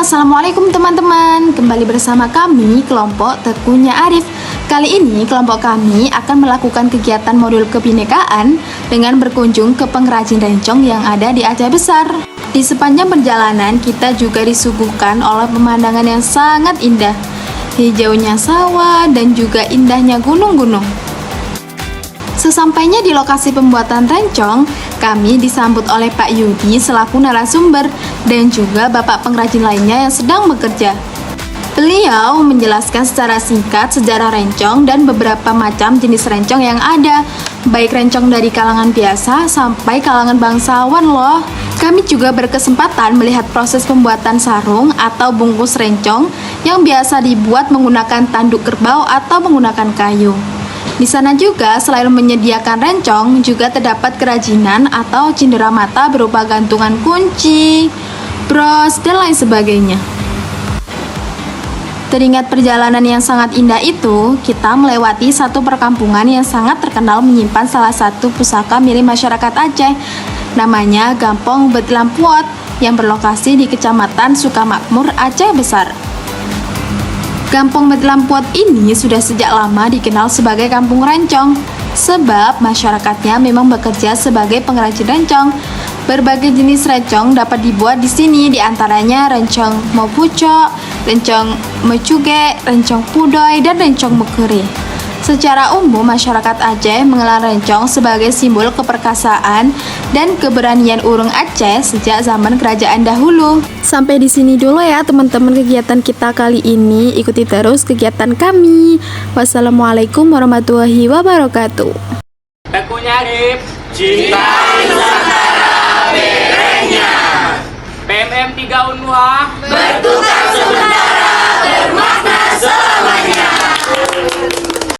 Assalamualaikum teman-teman. Kembali bersama kami, kelompok Tekunya Arif. Kali ini kelompok kami akan melakukan kegiatan modul kebinekaan dengan berkunjung ke pengrajin rencong yang ada di Aceh Besar. Di sepanjang perjalanan kita juga disuguhkan oleh pemandangan yang sangat indah. Hijaunya sawah dan juga indahnya gunung-gunung. Sesampainya di lokasi pembuatan rencong, kami disambut oleh Pak Yudi selaku narasumber dan juga bapak pengrajin lainnya yang sedang bekerja. Beliau menjelaskan secara singkat sejarah rencong dan beberapa macam jenis rencong yang ada, baik rencong dari kalangan biasa sampai kalangan bangsawan loh. Kami juga berkesempatan melihat proses pembuatan sarung atau bungkus rencong yang biasa dibuat menggunakan tanduk kerbau atau menggunakan kayu. Di sana juga selain menyediakan rencong, juga terdapat kerajinan atau cindera mata berupa gantungan kunci, bros, dan lain sebagainya. Teringat perjalanan yang sangat indah itu, kita melewati satu perkampungan yang sangat terkenal menyimpan salah satu pusaka milik masyarakat Aceh, namanya Gampong Betlampuot, yang berlokasi di Kecamatan Sukamakmur, Aceh Besar. Kampung Betlampuot ini sudah sejak lama dikenal sebagai kampung rencong, sebab masyarakatnya memang bekerja sebagai pengrajin rencong. Berbagai jenis rencong dapat dibuat di sini, diantaranya rencong mopuco, rencong mecuge, rencong pudoy, dan rencong mekere. Secara umum, masyarakat Aceh mengenal rencong sebagai simbol keperkasaan dan keberanian urung Aceh sejak zaman kerajaan dahulu. Sampai di sini dulu ya teman-teman kegiatan kita kali ini. Ikuti terus kegiatan kami. Wassalamualaikum warahmatullahi wabarakatuh. Tekunya Arif, Cintai Nusantara berenya. PMM 3 Unwah.